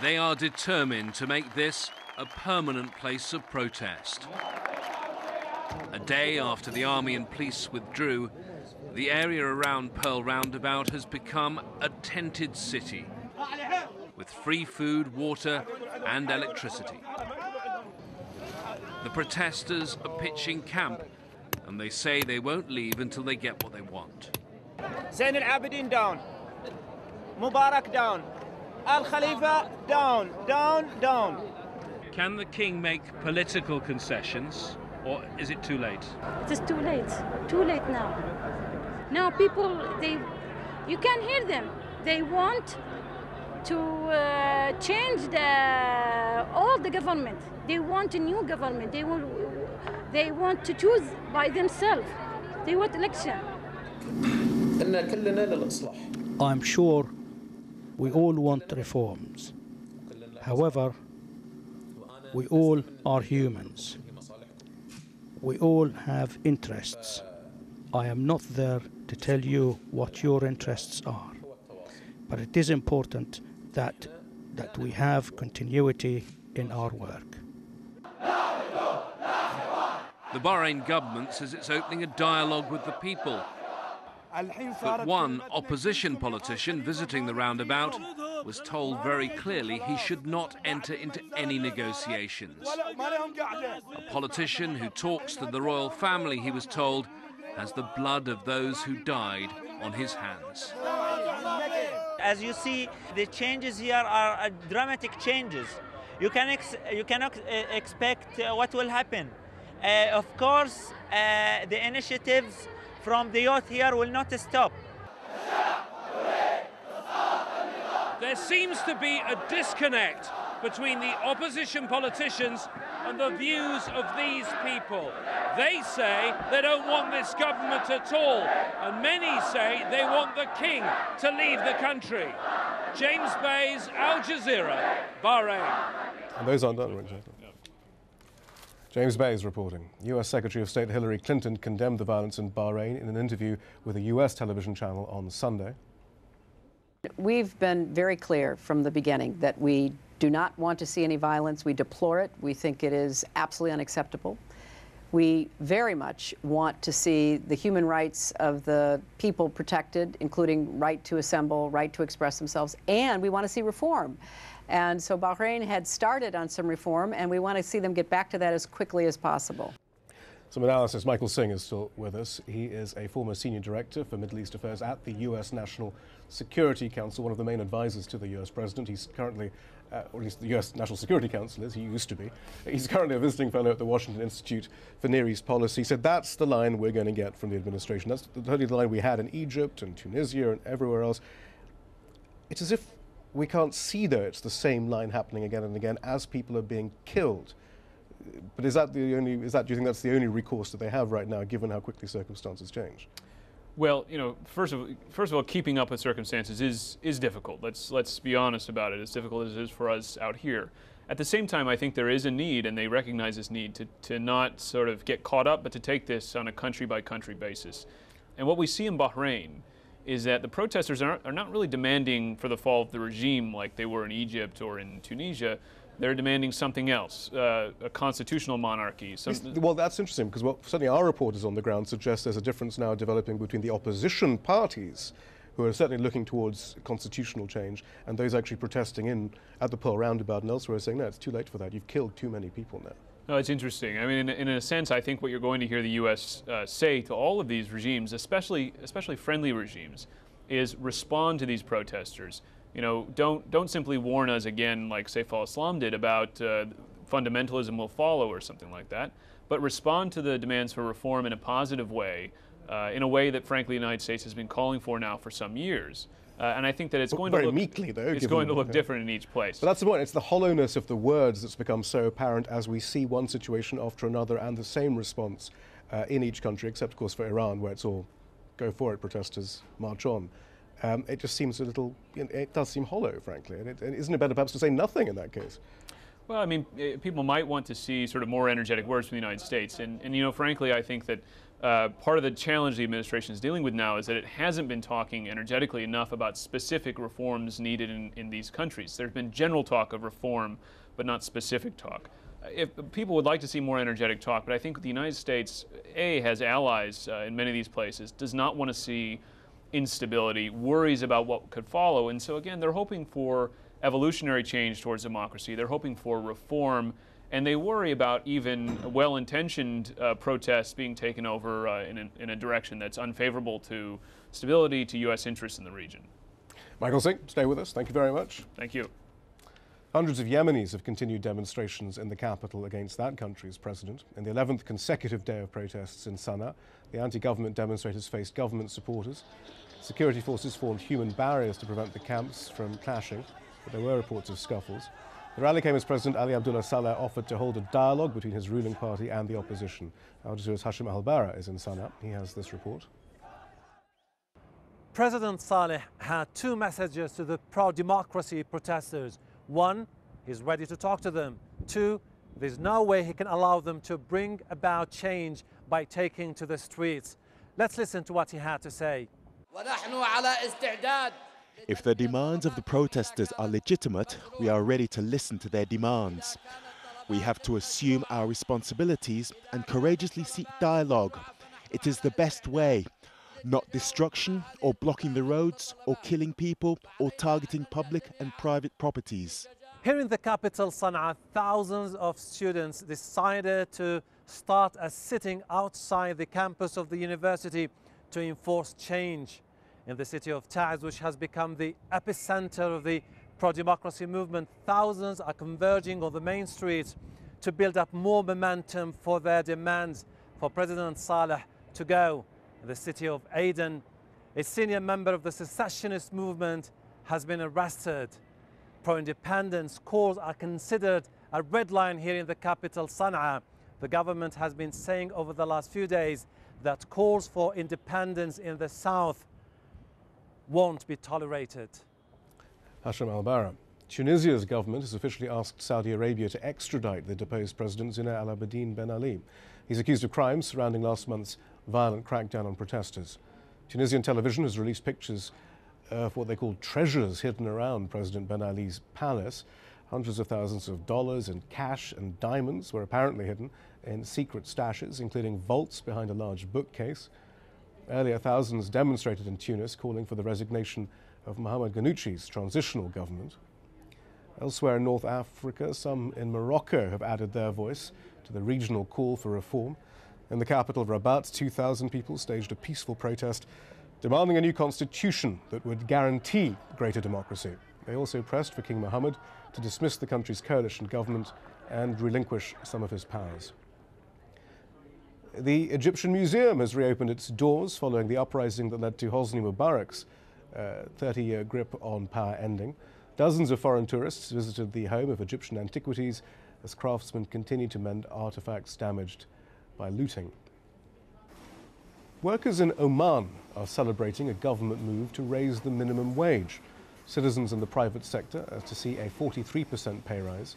They are determined to make this a permanent place of protest. A day after the army and police withdrew, the area around Pearl Roundabout has become a tented city with free food, water and electricity. The protesters are pitching camp and they say they won't leave until they get what they want. Zain al-Abidin down, Mubarak down, Al-Khalifa down, down, down. Can the king make political concessions, or is it too late? It is too late now. Now people, you can hear them. They want to change all the government. They want a new government. They want to choose by themselves. They want election. I'm sure we all want reforms. However, we all are humans. We all have interests. I am not there to tell you what your interests are, but it is important that we have continuity in our work. The Bahrain government says it's opening a dialogue with the people. But one opposition politician visiting the roundabout was told very clearly he should not enter into any negotiations. A politician who talks to the royal family, he was told, has the blood of those who died on his hands. As you see, the changes here are dramatic changes. You cannot expect what will happen. Of course, the initiatives from the youth here will not stop. There seems to be a disconnect between the opposition politicians and the views of these people. They say they don't want this government at all, and many say they want the king to leave the country. James Bays, AlJazeera, Bahrain. And those aren't done, Richard. James Bays reporting. US Secretary of State Hillary Clinton condemned the violence in Bahrain in an interview with a US television channel on Sunday. We've been very clear from the beginning that we do not want to see any violence. We deplore it. We think it is absolutely unacceptable. We very much want to see the human rights of the people protected, including right to assemble, right to express themselves, and we want to see reform. And so Bahrain had started on some reform, and we want to see them get back to that as quickly as possible. Some analysis. Michael Singh is still with us. He is a former senior director for Middle East Affairs at the U.S. National Security Council, one of the main advisors to the U.S. president. He's currently, or at least the U.S. National Security Council is, he used to be. He's currently a visiting fellow at the Washington Institute for Near East Policy. He said that's the line we're going to get from the administration. That's totally the line we had in Egypt and Tunisia and everywhere else. It's as if we can't see, though, it's the same line happening again and again as people are being killed. But do you think that's the only recourse that they have right now, given how quickly circumstances change? Well, you know, first of all, keeping up with circumstances is difficult. Let's be honest about it. As difficult as it is for us out here. At the same time, I think there is a need, and they recognize this need, to not sort of get caught up, but to take this on a country-by-country basis. And what we see in Bahrain is that the protesters are not really demanding for the fall of the regime like they were in Egypt or in Tunisia. They're demanding something else, a constitutional monarchy. Well, that's interesting, because what certainly our reporters on the ground suggest there's a difference now developing between the opposition parties, who are certainly looking towards constitutional change, and those actually protesting at the Pearl Roundabout and elsewhere, saying, no, it's too late for that. You've killed too many people now. No, it's interesting. I mean, in a sense, I think what you're going to hear the U.S. Say to all of these regimes, especially friendly regimes, is respond to these protesters. You know, don't simply warn us again, like Saif al-Islam did, about fundamentalism will follow or something like that, but respond to the demands for reform in a positive way, in a way that, frankly, the United States has been calling for now for some years. And I think that it's going to look meekly, though. It's going to look different in each place. But that's the point. It's the hollowness of the words that's become so apparent as we see one situation after another and the same response in each country, except, of course, for Iran, where it's all go for it, protesters march on. It just seems a little, it does seem hollow, frankly. And isn't it better perhaps to say nothing in that case? Well, I mean, people might want to see sort of more energetic words from the United States. And you know, frankly, I think that part of the challenge the administration is dealing with now is that it hasn't been talking energetically enough about specific reforms needed in these countries. There's been general talk of reform, but not specific talk. If people would like to see more energetic talk, but I think the United States, has allies in many of these places, does not want to see instability, worries about what could follow, and so again, they're hoping for evolutionary change towards democracy. They're hoping for reform, and they worry about even well-intentioned protests being taken over in a direction that's unfavorable to stability, to U.S. interests in the region. Michael Singh, stay with us. Thank you very much. Thank you. Hundreds of Yemenis have continued demonstrations in the capital against that country's president. In the 11th consecutive day of protests in Sana'a, the anti-government demonstrators faced government supporters. Security forces formed human barriers to prevent the camps from clashing, but there were reports of scuffles. The rally came as President Ali Abdullah Saleh offered to hold a dialogue between his ruling party and the opposition. AlJazeera's Hashim Al-Bara is in Sana'a. He has this report. President Saleh had two messages to the pro-democracy protesters. One, he's ready to talk to them. Two, there's no way he can allow them to bring about change by taking to the streets. Let's listen to what he had to say. If the demands of the protesters are legitimate, we are ready to listen to their demands. We have to assume our responsibilities and courageously seek dialogue. It is the best way. Not destruction or blocking the roads or killing people or targeting public and private properties. Here in the capital, Sana'a, thousands of students decided to start a sitting outside the campus of the university to enforce change. In the city of Taiz, which has become the epicenter of the pro-democracy movement, thousands are converging on the main streets to build up more momentum for their demands for President Saleh to go. In the city of Aden, a senior member of the secessionist movement has been arrested. Pro-independence calls are considered a red line here in the capital, Sana'a. The government has been saying over the last few days that calls for independence in the south won't be tolerated. Hashim Al-Bara. Tunisia's government has officially asked Saudi Arabia to extradite the deposed president Zine Al Abidine Ben Ali. He's accused of crimes surrounding last month's violent crackdown on protesters. Tunisian television has released pictures of what they call treasures hidden around President Ben Ali's palace. Hundreds of thousands of dollars in cash and diamonds were apparently hidden in secret stashes, including vaults behind a large bookcase. Earlier, thousands demonstrated in Tunis calling for the resignation of Mohamed Ghannouchi's transitional government. Elsewhere in North Africa, some in Morocco have added their voice to the regional call for reform. In the capital, Rabat, 2,000 people staged a peaceful protest demanding a new constitution that would guarantee greater democracy. They also pressed for King Mohammed to dismiss the country's coalition government and relinquish some of his powers. The Egyptian Museum has reopened its doors following the uprising that led to Hosni Mubarak's 30-year grip on power ending. Dozens of foreign tourists visited the home of Egyptian antiquities as craftsmen continue to mend artifacts damaged by looting. Workers in Oman are celebrating a government move to raise the minimum wage. Citizens in the private sector are to see a 43% pay rise.